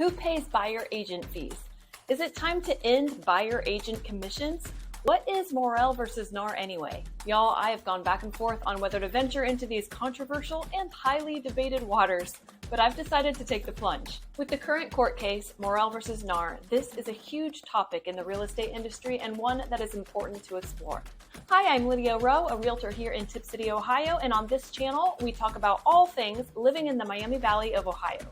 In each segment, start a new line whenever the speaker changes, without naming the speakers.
Who pays buyer agent fees? Is it time to end buyer agent commissions? What is Moehrl versus NAR anyway? Y'all, I have gone back and forth on whether to venture into these controversial and highly debated waters, but I've decided to take the plunge. With the current court case, Moehrl versus NAR, this is a huge topic in the real estate industry and one that is important to explore. Hi, I'm Lydia Rowe, a realtor here in Tipp City, Ohio, and on this channel, we talk about all things living in the Miami Valley of Ohio.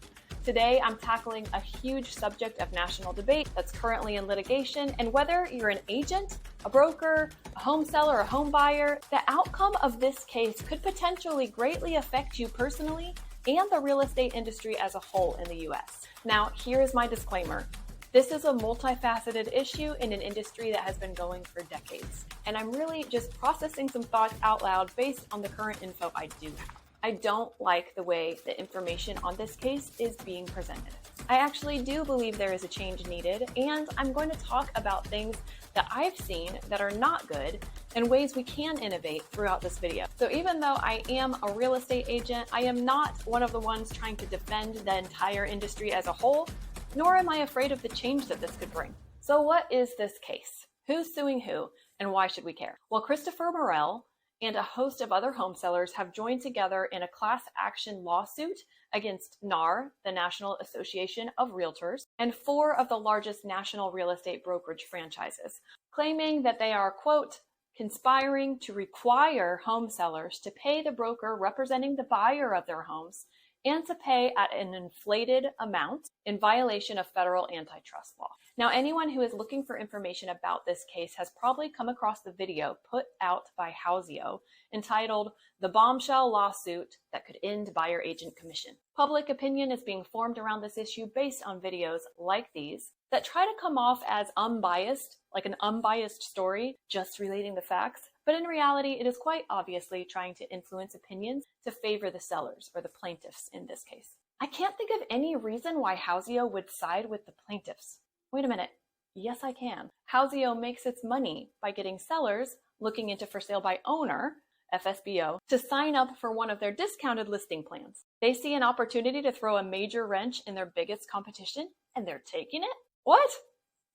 Today, I'm tackling a huge subject of national debate that's currently in litigation, and whether you're an agent, a broker, a home seller, a home buyer, the outcome of this case could potentially greatly affect you personally and the real estate industry as a whole in the US. Now, here is my disclaimer. This is a multifaceted issue in an industry that has been going for decades, and I'm really just processing some thoughts out loud based on the current info I do have. I don't like the way the information on this case is being presented. I actually do believe there is a change needed, and I'm going to talk about things that I've seen that are not good and ways we can innovate throughout this video. So even though I am a real estate agent, I am not one of the ones trying to defend the entire industry as a whole, nor am I afraid of the change that this could bring. So what is this case? Who's suing who, and why should we care? Well, Christopher Moehrl and a host of other home sellers have joined together in a class action lawsuit against NAR, the National Association of Realtors, and 4 of the largest national real estate brokerage franchises, claiming that they are, quote, conspiring to require home sellers to pay the broker representing the buyer of their homes and to pay at an inflated amount in violation of federal antitrust law. Now, anyone who is looking for information about this case has probably come across the video put out by Houseo entitled "The Bombshell Lawsuit That Could End Buyer Agent Commission." Public opinion is being formed around this issue based on videos like these that try to come off as unbiased, like an unbiased story, just relating the facts. But in reality, it is quite obviously trying to influence opinions to favor the sellers, or the plaintiffs in this case. I can't think of any reason why Houseo would side with the plaintiffs. Wait a minute. Yes, I can. Houseo makes its money by getting sellers looking into for sale by owner, FSBO, to sign up for one of their discounted listing plans. They see an opportunity to throw a major wrench in their biggest competition, and they're taking it? What?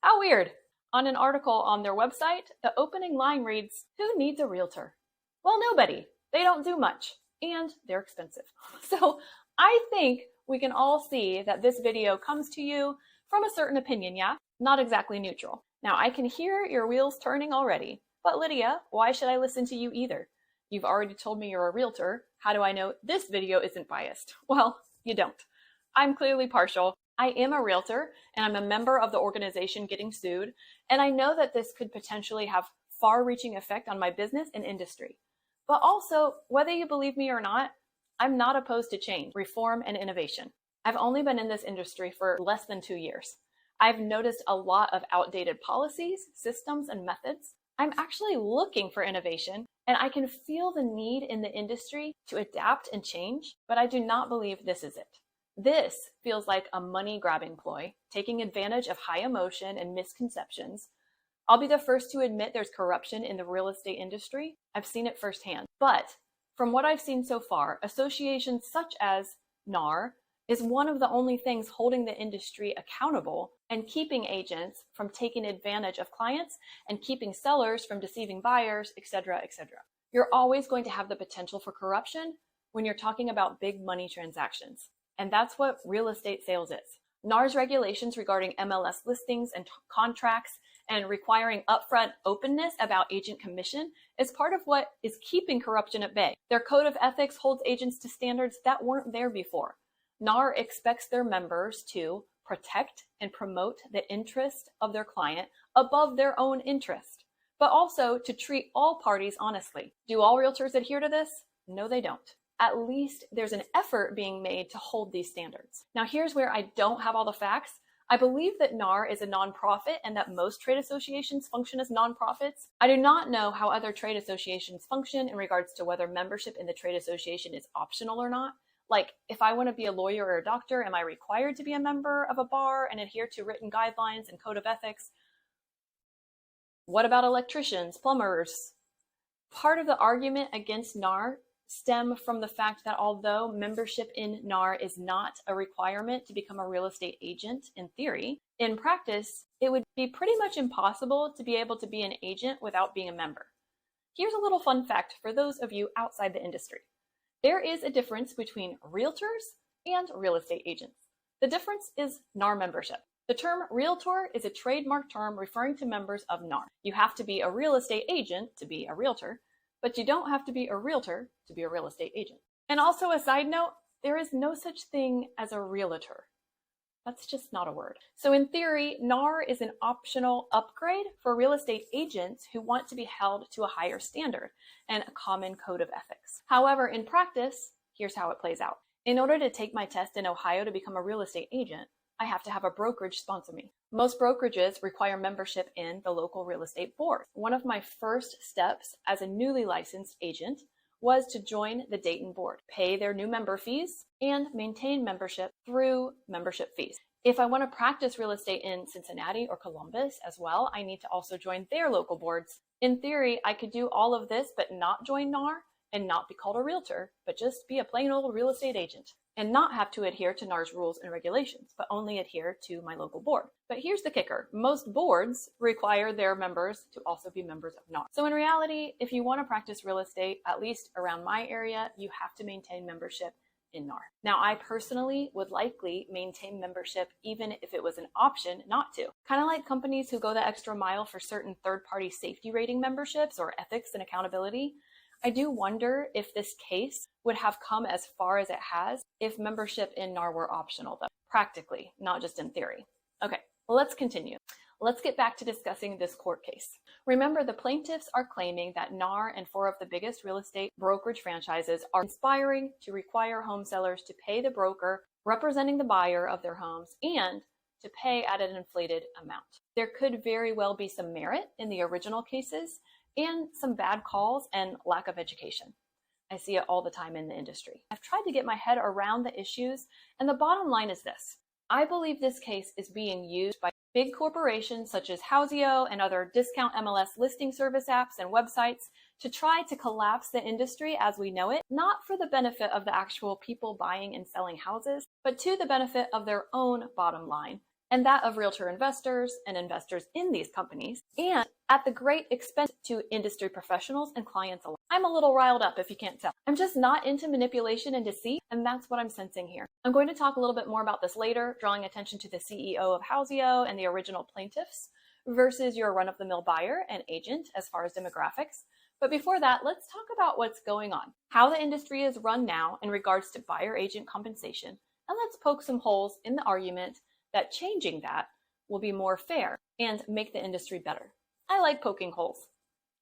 How weird. On an article on their website, the opening line reads, "Who needs a realtor?" Well, nobody. They don't do much, and they're expensive. So I think we can all see that this video comes to you from a certain opinion, yeah? Not exactly neutral. Now, I can hear your wheels turning already. But Lydia, why should I listen to you either? You've already told me you're a realtor. How do I know this video isn't biased? Well, you don't. I'm clearly partial. I am a realtor, and I'm a member of the organization getting sued, and I know that this could potentially have far-reaching effect on my business and industry. But also, whether you believe me or not, I'm not opposed to change, reform, and innovation. I've only been in this industry for less than 2 years. I've noticed a lot of outdated policies, systems, and methods. I'm actually looking for innovation, and I can feel the need in the industry to adapt and change, but I do not believe this is it. This feels like a money-grabbing ploy, taking advantage of high emotion and misconceptions. I'll be the first to admit there's corruption in the real estate industry. I've seen it firsthand. But from what I've seen so far, associations such as NAR is one of the only things holding the industry accountable and keeping agents from taking advantage of clients and keeping sellers from deceiving buyers, etc., etc. You're always going to have the potential for corruption when you're talking about big money transactions. And that's what real estate sales is. NAR's regulations regarding MLS listings and contracts and requiring upfront openness about agent commission is part of what is keeping corruption at bay. Their code of ethics holds agents to standards that weren't there before. NAR expects their members to protect and promote the interest of their client above their own interest, but also to treat all parties honestly. Do all realtors adhere to this? No, they don't. At least there's an effort being made to hold these standards. Now, here's where I don't have all the facts. I believe that NAR is a nonprofit and that most trade associations function as nonprofits. I do not know how other trade associations function in regards to whether membership in the trade association is optional or not. Like, if I want to be a lawyer or a doctor, am I required to be a member of a bar and adhere to written guidelines and code of ethics? What about electricians, plumbers? Part of the argument against NAR stem from the fact that although membership in NAR is not a requirement to become a real estate agent in theory, in practice, it would be pretty much impossible to be able to be an agent without being a member. Here's a little fun fact for those of you outside the industry. There is a difference between realtors and real estate agents. The difference is NAR membership. The term realtor is a trademark term referring to members of NAR. You have to be a real estate agent to be a realtor, but you don't have to be a realtor to be a real estate agent. And also a side note, there is no such thing as a realtor. That's just not a word. So in theory, NAR is an optional upgrade for real estate agents who want to be held to a higher standard and a common code of ethics. However, in practice, here's how it plays out. In order to take my test in Ohio to become a real estate agent, I have to have a brokerage sponsor me. Most brokerages require membership in the local real estate board. One of my first steps as a newly licensed agent was to join the Dayton board, pay their new member fees, and maintain membership through membership fees. If I want to practice real estate in Cincinnati or Columbus as well, I need to also join their local boards. In theory, I could do all of this but not join NAR and not be called a realtor, but just be a plain old real estate agent and not have to adhere to NAR's rules and regulations, but only adhere to my local board. But here's the kicker. Most boards require their members to also be members of NAR. So in reality, if you want to practice real estate, at least around my area, you have to maintain membership in NAR. Now, I personally would likely maintain membership even if it was an option not to. Kind of like companies who go the extra mile for certain third-party safety rating memberships or ethics and accountability. I do wonder if this case would have come as far as it has if membership in NAR were optional, though, practically, not just in theory. Okay, well, let's continue. Let's get back to discussing this court case. Remember, the plaintiffs are claiming that NAR and 4 of the biggest real estate brokerage franchises are conspiring to require home sellers to pay the broker representing the buyer of their homes and to pay at an inflated amount. There could very well be some merit in the original cases and some bad calls and lack of education. I see it all the time in the industry. I've tried to get my head around the issues, and the bottom line is this. I believe this case is being used by big corporations such as Houseo and other discount MLS listing service apps and websites to try to collapse the industry as we know it, not for the benefit of the actual people buying and selling houses, but to the benefit of their own bottom line, and that of realtor investors and investors in these companies, and at the great expense to industry professionals and clients alike. I'm a little riled up if you can't tell. I'm just not into manipulation and deceit, and that's what I'm sensing here. I'm going to talk a little bit more about this later, drawing attention to the CEO of Houseo and the original plaintiffs versus your run-of-the-mill buyer and agent as far as demographics. But before that, let's talk about what's going on, how the industry is run now in regards to buyer-agent compensation, and let's poke some holes in the argument that changing that will be more fair and make the industry better. I like poking holes.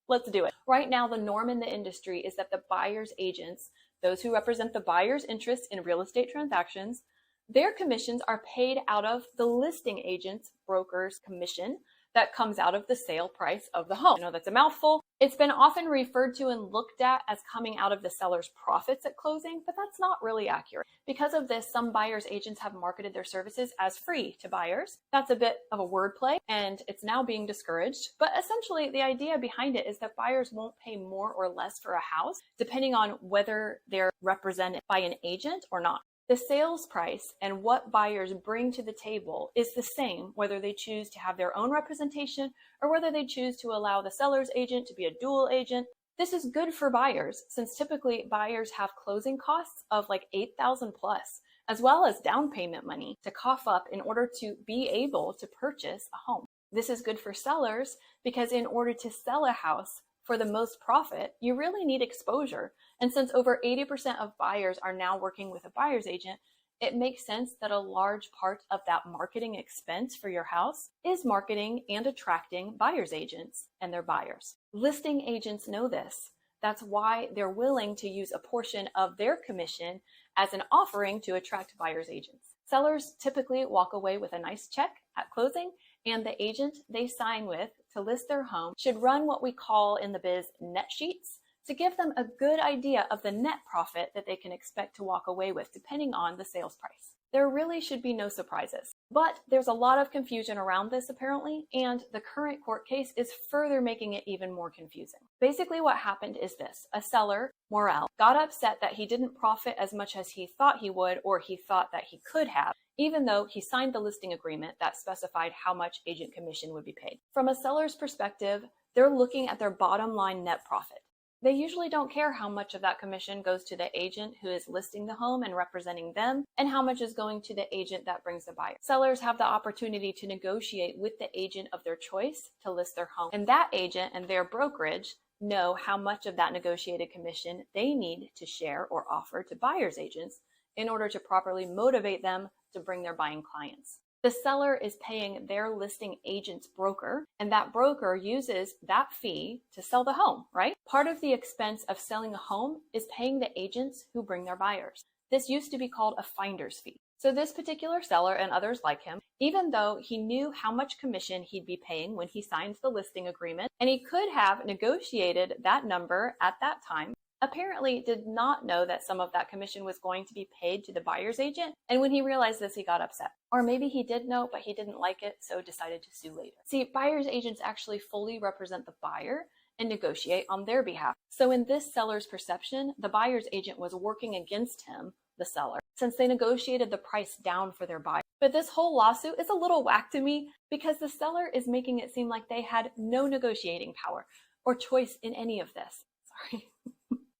Let's do it. Right now, the norm in the industry is that the buyer's agents, those who represent the buyer's interests in real estate transactions, their commissions are paid out of the listing agent's broker's commission that comes out of the sale price of the home. I know that's a mouthful. It's been often referred to and looked at as coming out of the seller's profits at closing, but that's not really accurate. Because of this, some buyer's agents have marketed their services as free to buyers. That's a bit of a wordplay, and it's now being discouraged. But essentially, the idea behind it is that buyers won't pay more or less for a house, depending on whether they're represented by an agent or not. The sales price and what buyers bring to the table is the same whether they choose to have their own representation or whether they choose to allow the seller's agent to be a dual agent. This is good for buyers since typically buyers have closing costs of like $8,000 plus, as well as down payment money to cough up in order to be able to purchase a home. This is good for sellers because in order to sell a house for the most profit, you really need exposure. And since over 80% of buyers are now working with a buyer's agent, it makes sense that a large part of that marketing expense for your house is marketing and attracting buyer's agents and their buyers. Listing agents know this. That's why they're willing to use a portion of their commission as an offering to attract buyer's agents. Sellers typically walk away with a nice check at closing, and the agent they sign with to list their home should run what we call in the biz net sheets to give them a good idea of the net profit that they can expect to walk away with depending on the sales price. There really should be no surprises. But there's a lot of confusion around this apparently, and the current court case is further making it even more confusing. Basically what happened is this: a seller, Moehrl, got upset that he didn't profit as much as he thought he would, or he thought that he could have, even though he signed the listing agreement that specified how much agent commission would be paid. From a seller's perspective, they're looking at their bottom line net profit. They usually don't care how much of that commission goes to the agent who is listing the home and representing them, and how much is going to the agent that brings the buyer. Sellers have the opportunity to negotiate with the agent of their choice to list their home, and that agent and their brokerage know how much of that negotiated commission they need to share or offer to buyer's agents in order to properly motivate them to bring their buying clients. The seller is paying their listing agent's broker, and that broker uses that fee to sell the home, right? Part of the expense of selling a home is paying the agents who bring their buyers. This used to be called a finder's fee. So this particular seller and others like him, even though he knew how much commission he'd be paying when he signed the listing agreement, and he could have negotiated that number at that time, apparently did not know that some of that commission was going to be paid to the buyer's agent, and when he realized this, he got upset. Or maybe he did know, but he didn't like it, so decided to sue later. See, buyer's agents actually fully represent the buyer and negotiate on their behalf. So in this seller's perception, the buyer's agent was working against him, the seller, since they negotiated the price down for their buyer. But this whole lawsuit is a little whack to me because the seller is making it seem like they had no negotiating power or choice in any of this. Sorry.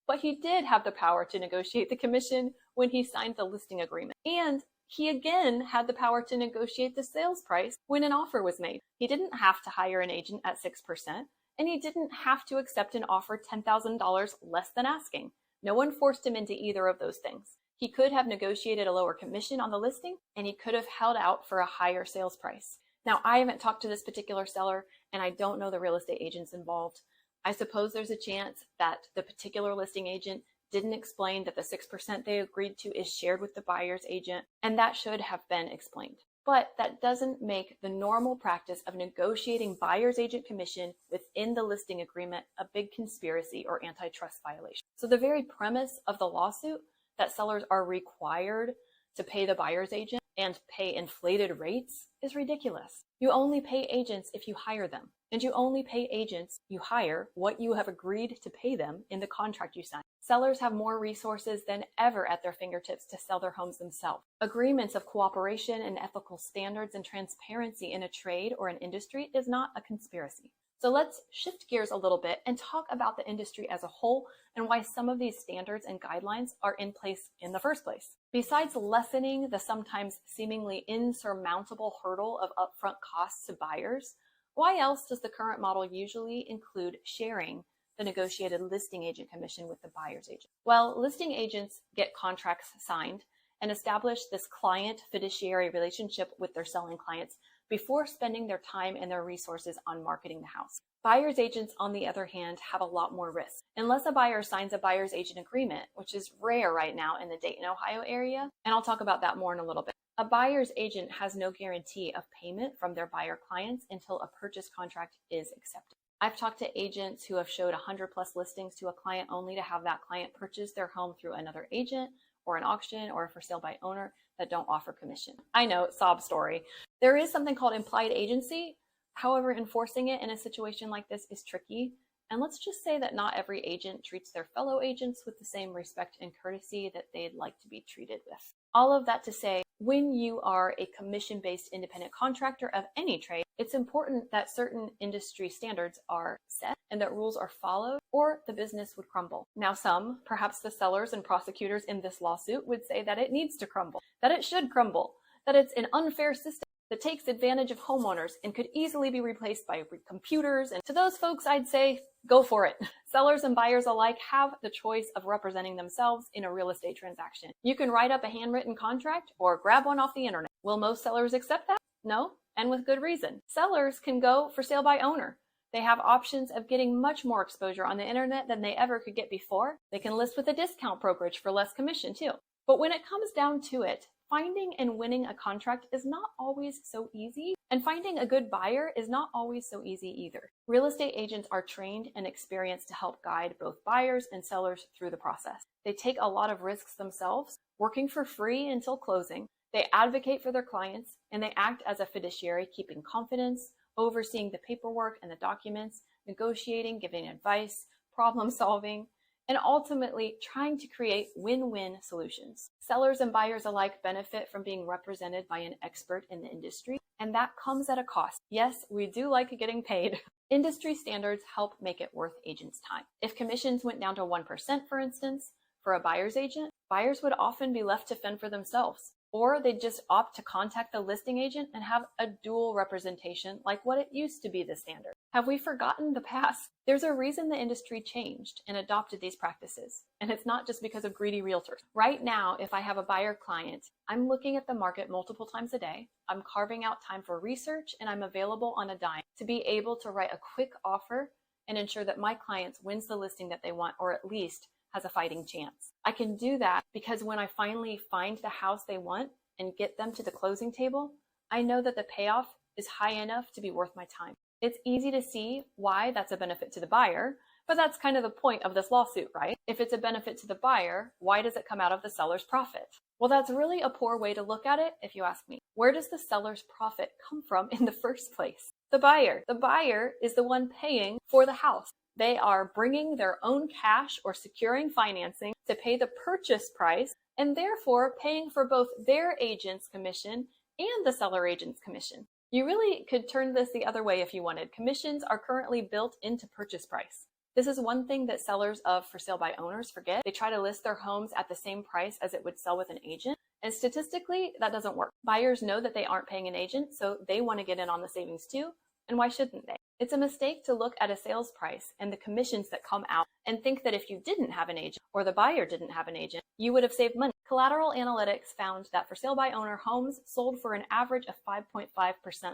But he did have the power to negotiate the commission when he signed the listing agreement. And he again had the power to negotiate the sales price when an offer was made. He didn't have to hire an agent at 6%, and he didn't have to accept an offer $10,000 less than asking. No one forced him into either of those things. He could have negotiated a lower commission on the listing, and he could have held out for a higher sales price. Now, I haven't talked to this particular seller, and I don't know the real estate agents involved. I suppose there's a chance that the particular listing agent didn't explain that the 6% they agreed to is shared with the buyer's agent, and that should have been explained. But that doesn't make the normal practice of negotiating buyer's agent commission within the listing agreement a big conspiracy or antitrust violation. So the very premise of the lawsuit, that sellers are required to pay the buyer's agent and pay inflated rates, is ridiculous. You only pay agents if you hire them, and you only pay agents you hire what you have agreed to pay them in the contract you sign. Sellers have more resources than ever at their fingertips to sell their homes themselves. Agreements of cooperation and ethical standards and transparency in a trade or an industry is not a conspiracy. So let's shift gears a little bit and talk about the industry as a whole and why some of these standards and guidelines are in place in the first place. Besides lessening the sometimes seemingly insurmountable hurdle of upfront costs to buyers, why else does the current model usually include sharing the negotiated listing agent commission with the buyer's agent? Well, listing agents get contracts signed and establish this client fiduciary relationship with their selling clients before spending their time and their resources on marketing the house. Buyer's agents, on the other hand, have a lot more risk. Unless a buyer signs a buyer's agent agreement, which is rare right now in the Dayton, Ohio area, and I'll talk about that more in a little bit, a buyer's agent has no guarantee of payment from their buyer clients until a purchase contract is accepted. I've talked to agents who have showed 100+ listings to a client only to have that client purchase their home through another agent or an auction or a for sale by owner that don't offer commission. I know, sob story. There is something called implied agency. However, enforcing it in a situation like this is tricky. And let's just say that not every agent treats their fellow agents with the same respect and courtesy that they'd like to be treated with. All of that to say, when you are a commission-based independent contractor of any trade, it's important that certain industry standards are set and that rules are followed, or the business would crumble. Now some, perhaps the sellers and prosecutors in this lawsuit, would say that it needs to crumble, that it should crumble, that it's an unfair system that takes advantage of homeowners and could easily be replaced by computers. And to those folks, I'd say, go for it. Sellers and buyers alike have the choice of representing themselves in a real estate transaction. You can write up a handwritten contract or grab one off the internet. Will most sellers accept that? No, and with good reason. Sellers can go for sale by owner. They have options of getting much more exposure on the internet than they ever could get before. They can list with a discount brokerage for less commission too. But when it comes down to it, finding and winning a contract is not always so easy, and finding a good buyer is not always so easy either. Real estate agents are trained and experienced to help guide both buyers and sellers through the process. They take a lot of risks themselves, working for free until closing, They advocate for their clients, and they act as a fiduciary, keeping confidence, overseeing the paperwork and the documents, negotiating, giving advice, problem solving, and ultimately trying to create win-win solutions. Sellers and buyers alike benefit from being represented by an expert in the industry, and that comes at a cost. Yes, we do like getting paid. Industry standards help make it worth agents' time. If commissions went down to 1%, for instance, for a buyer's agent, buyers would often be left to fend for themselves. Or they'd just opt to contact the listing agent and have a dual representation like what it used to be the standard. Have we forgotten the past? There's a reason the industry changed and adopted these practices. And it's not just because of greedy realtors. Right now, if I have a buyer client, I'm looking at the market multiple times a day. I'm carving out time for research, and I'm available on a dime to be able to write a quick offer and ensure that my client wins the listing that they want, or at least has a fighting chance. I can do that because when I finally find the house they want and get them to the closing table, I know that the payoff is high enough to be worth my time. It's easy to see why that's a benefit to the buyer, but that's kind of the point of this lawsuit, right? If it's a benefit to the buyer, why does it come out of the seller's profit? Well, that's really a poor way to look at it, if you ask me. Where does the seller's profit come from in the first place? The buyer. The buyer is the one paying for the house. They are bringing their own cash or securing financing to pay the purchase price, and therefore paying for both their agent's commission and the seller agent's commission. You really could turn this the other way if you wanted. Commissions are currently built into purchase price. This is one thing that sellers of for sale by owners forget. They try to list their homes at the same price as it would sell with an agent, and statistically, that doesn't work. Buyers know that they aren't paying an agent, so they want to get in on the savings too, and why shouldn't they? It's a mistake to look at a sales price and the commissions that come out and think that if you didn't have an agent or the buyer didn't have an agent, you would have saved money. Collateral analytics found that for sale by owner homes sold for an average of 5.5%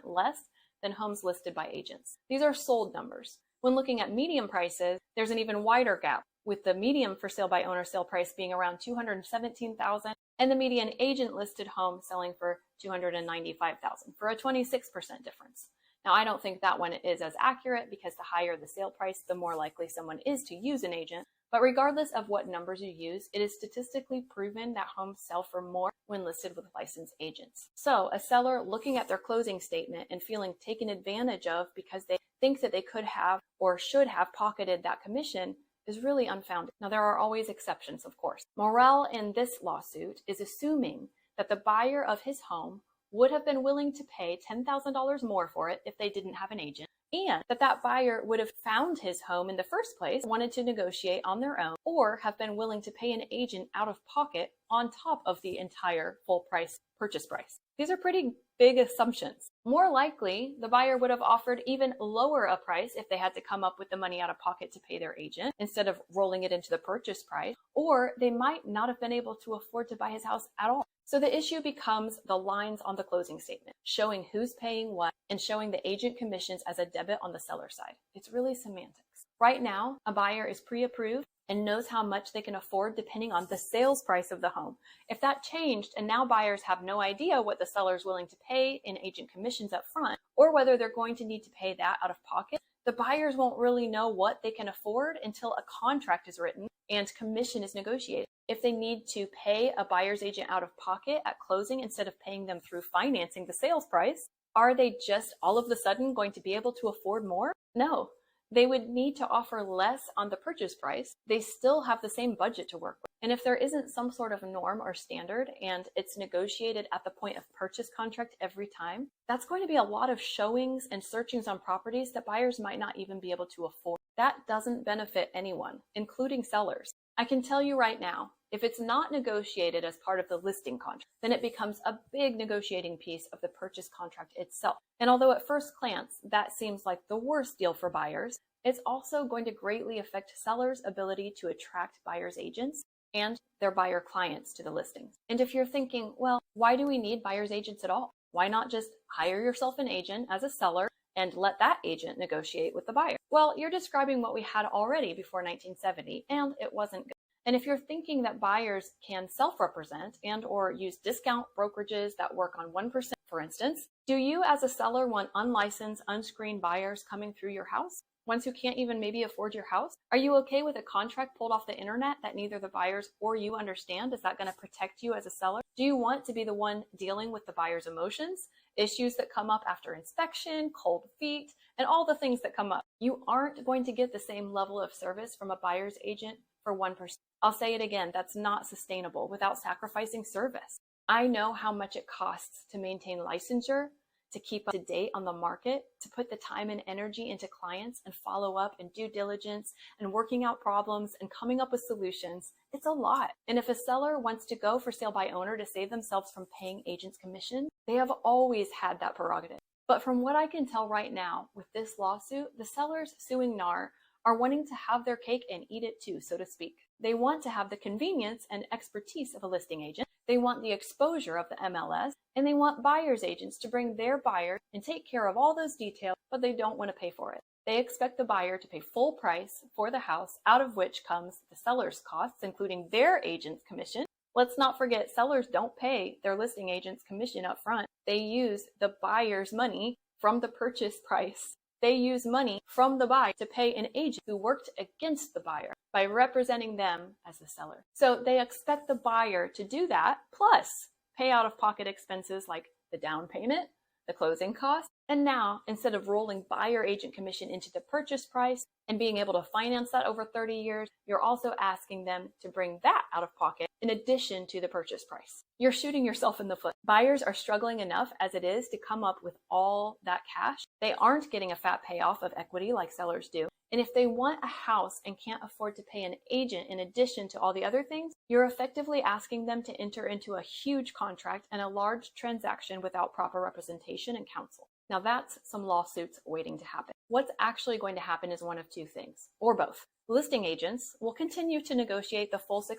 less than homes listed by agents. These are sold numbers. When looking at median prices, there's an even wider gap, with the median for sale by owner sale price being around $217,000 and the median agent listed home selling for $295,000 for a 26% difference. Now, I don't think that one is as accurate because the higher the sale price, the more likely someone is to use an agent. But regardless of what numbers you use, it is statistically proven that homes sell for more when listed with licensed agents. So a seller looking at their closing statement and feeling taken advantage of because they think that they could have or should have pocketed that commission is really unfounded. Now, there are always exceptions, of course. Moehrl in this lawsuit is assuming that the buyer of his home would have been willing to pay $10,000 more for it if they didn't have an agent, and that buyer would have found his home in the first place, wanted to negotiate on their own, or have been willing to pay an agent out of pocket on top of the entire full price purchase price. These are pretty big assumptions. More likely, the buyer would have offered even lower a price if they had to come up with the money out of pocket to pay their agent instead of rolling it into the purchase price, or they might not have been able to afford to buy his house at all. So the issue becomes the lines on the closing statement, showing who's paying what and showing the agent commissions as a debit on the seller side. It's really semantics. Right now, a buyer is pre-approved and knows how much they can afford depending on the sales price of the home. If that changed and now buyers have no idea what the seller is willing to pay in agent commissions up front, or whether they're going to need to pay that out of pocket, the buyers won't really know what they can afford until a contract is written and commission is negotiated. If they need to pay a buyer's agent out of pocket at closing instead of paying them through financing the sales price, are they just all of a sudden going to be able to afford more? No. They would need to offer less on the purchase price. They still have the same budget to work with. And if there isn't some sort of norm or standard and it's negotiated at the point of purchase contract every time, that's going to be a lot of showings and searchings on properties that buyers might not even be able to afford. That doesn't benefit anyone, including sellers. I can tell you right now, if it's not negotiated as part of the listing contract, then it becomes a big negotiating piece of the purchase contract itself. And although at first glance, that seems like the worst deal for buyers, it's also going to greatly affect sellers' ability to attract buyers' agents and their buyer clients to the listings. And if you're thinking, well, why do we need buyers' agents at all? Why not just hire yourself an agent as a seller and let that agent negotiate with the buyer? Well, you're describing what we had already before 1970, and it wasn't good. And if you're thinking that buyers can self-represent and or use discount brokerages that work on 1%, for instance, do you as a seller want unlicensed, unscreened buyers coming through your house? Ones who can't even maybe afford your house? Are you okay with a contract pulled off the internet that neither the buyers or you understand? Is that going to protect you as a seller? Do you want to be the one dealing with the buyer's emotions, issues that come up after inspection, cold feet, and all the things that come up? You aren't going to get the same level of service from a buyer's agent for 1%. I'll say it again, that's not sustainable without sacrificing service. I know how much it costs to maintain licensure, to keep up to date on the market, to put the time and energy into clients and follow up and due diligence and working out problems and coming up with solutions. It's a lot. And if a seller wants to go for sale by owner to save themselves from paying agents commission, they have always had that prerogative. But from what I can tell right now with this lawsuit, the sellers suing NAR are wanting to have their cake and eat it too, so to speak. They want to have the convenience and expertise of a listing agent. They want the exposure of the MLS, and they want buyer's agents to bring their buyer and take care of all those details, but they don't want to pay for it. They expect the buyer to pay full price for the house, out of which comes the seller's costs, including their agent's commission. Let's not forget, sellers don't pay their listing agent's commission up front. They use the buyer's money from the purchase price. They use money from the buyer to pay an agent who worked against the buyer by representing them as the seller. So they expect the buyer to do that, plus pay out-of-pocket expenses like the down payment, the closing costs. And now, instead of rolling buyer agent commission into the purchase price and being able to finance that over 30 years, you're also asking them to bring that out of pocket in addition to the purchase price. You're shooting yourself in the foot. Buyers are struggling enough as it is to come up with all that cash. They aren't getting a fat payoff of equity like sellers do. And if they want a house and can't afford to pay an agent in addition to all the other things, you're effectively asking them to enter into a huge contract and a large transaction without proper representation and counsel. Now that's some lawsuits waiting to happen. What's actually going to happen is one of two things, or both. Listing agents will continue to negotiate the full 6%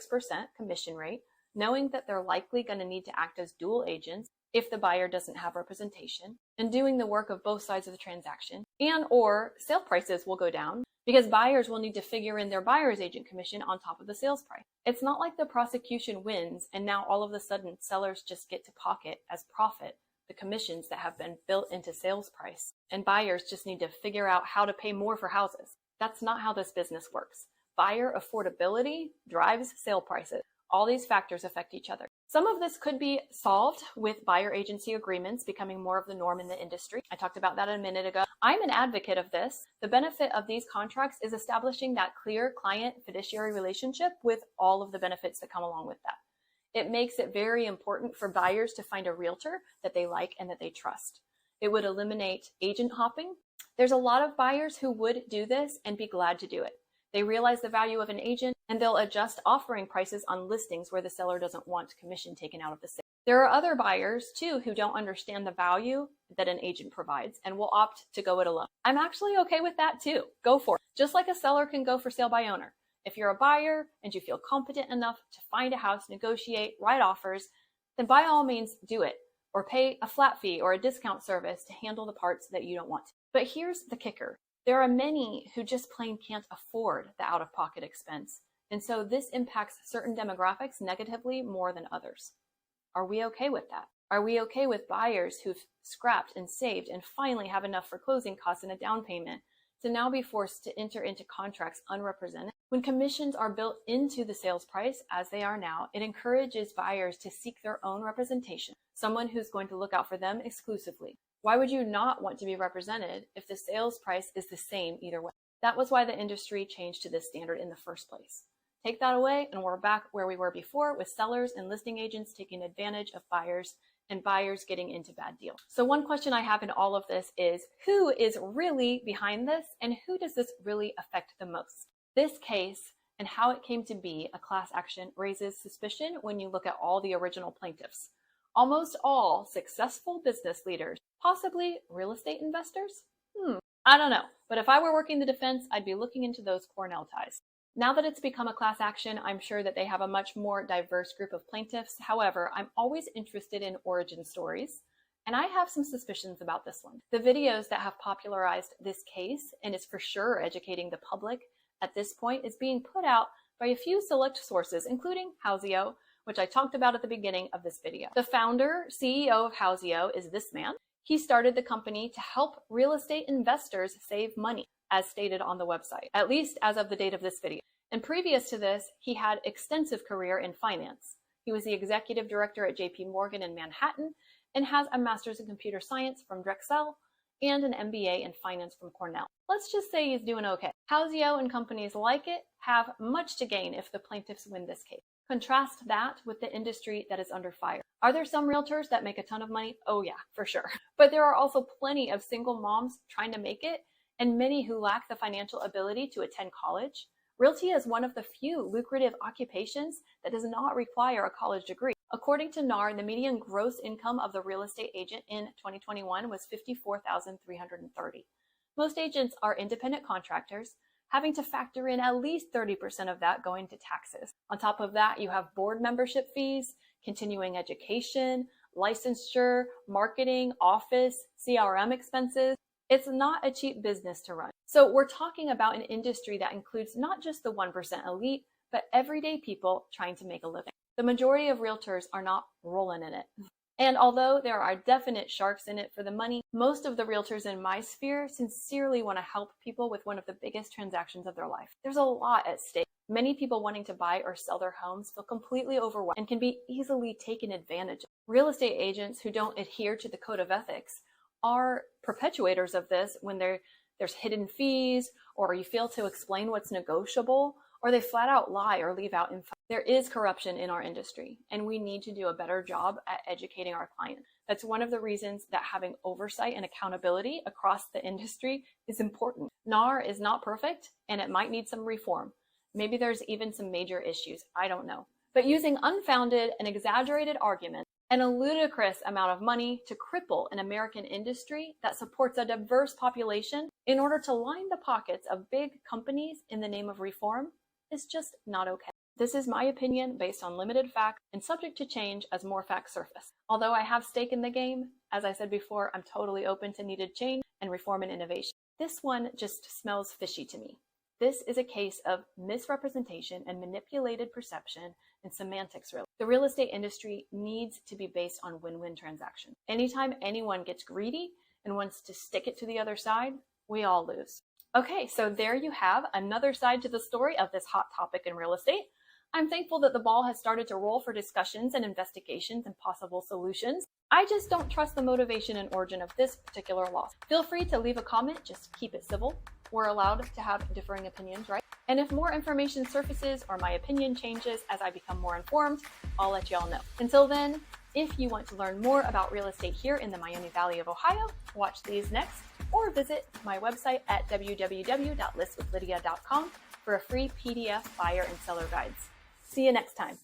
commission rate, knowing that they're likely going to need to act as dual agents if the buyer doesn't have representation, and doing the work of both sides of the transaction, and or sale prices will go down because buyers will need to figure in their buyer's agent commission on top of the sales price. It's not like the prosecution wins and now all of a sudden sellers just get to pocket as profit the commissions that have been built into sales price, and buyers just need to figure out how to pay more for houses. That's not how this business works. Buyer affordability drives sale prices. All these factors affect each other. Some of this could be solved with buyer agency agreements becoming more of the norm in the industry. I talked about that a minute ago. I'm an advocate of this. The benefit of these contracts is establishing that clear client fiduciary relationship with all of the benefits that come along with that. It makes it very important for buyers to find a realtor that they like and that they trust. It would eliminate agent hopping. There's a lot of buyers who would do this and be glad to do it. They realize the value of an agent and they'll adjust offering prices on listings where the seller doesn't want commission taken out of the sale. There are other buyers too who don't understand the value that an agent provides and will opt to go it alone. I'm actually okay with that too. Go for it. Just like a seller can go for sale by owner. If you're a buyer and you feel competent enough to find a house, negotiate, write offers, then by all means do it, or pay a flat fee or a discount service to handle the parts that you don't want to. But here's the kicker. There are many who just plain can't afford the out-of-pocket expense, and so this impacts certain demographics negatively more than others. Are we okay with that? Are we okay with buyers who've scrapped and saved and finally have enough for closing costs and a down payment to now be forced to enter into contracts unrepresented? When commissions are built into the sales price, as they are now, it encourages buyers to seek their own representation, someone who's going to look out for them exclusively. Why would you not want to be represented if the sales price is the same either way? That was why the industry changed to this standard in the first place. Take that away and we're back where we were before, with sellers and listing agents taking advantage of buyers and buyers getting into bad deals. So one question I have in all of this is, who is really behind this and who does this really affect the most? This case and how it came to be a class action raises suspicion when you look at all the original plaintiffs. Almost all successful business leaders, possibly real estate investors? I don't know. But if I were working the defense, I'd be looking into those Cornell ties. Now that it's become a class action, I'm sure that they have a much more diverse group of plaintiffs. However, I'm always interested in origin stories, and I have some suspicions about this one. The videos that have popularized this case, and is for sure educating the public at this point, is being put out by a few select sources, including Houseo, which I talked about at the beginning of this video. The founder, CEO of Houseo is this man. He started the company to help real estate investors save money. as stated on the website, at least as of the date of this video. And previous to this, he had extensive career in finance. He was the executive director at JP Morgan in Manhattan and has a master's in computer science from Drexel and an MBA in finance from Cornell. Let's just say he's doing okay. Hausio and companies like it have much to gain if the plaintiffs win this case. Contrast that with the industry that is under fire. Are there some realtors that make a ton of money? Oh yeah, for sure. But there are also plenty of single moms trying to make it and many who lack the financial ability to attend college. Realty is one of the few lucrative occupations that does not require a college degree. According to NAR, the median gross income of the real estate agent in 2021 was $54,330. Most agents are independent contractors, having to factor in at least 30% of that going to taxes. On top of that, you have board membership fees, continuing education, licensure, marketing, office, CRM expenses. It's not a cheap business to run. So we're talking about an industry that includes not just the 1% elite, but everyday people trying to make a living. The majority of realtors are not rolling in it. And although there are definite sharks in it for the money, most of the realtors in my sphere sincerely want to help people with one of the biggest transactions of their life. There's a lot at stake. Many people wanting to buy or sell their homes feel completely overwhelmed and can be easily taken advantage of. Real estate agents who don't adhere to the code of ethics are perpetuators of this when there's hidden fees, or you fail to explain what's negotiable, or they flat out lie or leave out info. There is corruption in our industry, and we need to do a better job at educating our clients. That's one of the reasons that having oversight and accountability across the industry is important. NAR is not perfect, and it might need some reform. Maybe there's even some major issues. I don't know. But using unfounded and exaggerated arguments and a ludicrous amount of money to cripple an American industry that supports a diverse population in order to line the pockets of big companies in the name of reform is just not okay. This is my opinion based on limited facts and subject to change as more facts surface. Although I have stake in the game, as I said before, I'm totally open to needed change and reform and innovation. This one just smells fishy to me. This is a case of misrepresentation and manipulated perception and semantics, really. The real estate industry needs to be based on win-win transactions. Anytime anyone gets greedy and wants to stick it to the other side, we all lose. Okay, so there you have another side to the story of this hot topic in real estate. I'm thankful that the ball has started to roll for discussions and investigations and possible solutions. I just don't trust the motivation and origin of this particular loss. Feel free to leave a comment, just keep it civil. We're allowed to have differing opinions, right? And if more information surfaces or my opinion changes as I become more informed, I'll let y'all know. Until then, if you want to learn more about real estate here in the Miami Valley of Ohio, watch these next, or visit my website at www.listwithlydia.com for a free PDF buyer and seller guides. See you next time.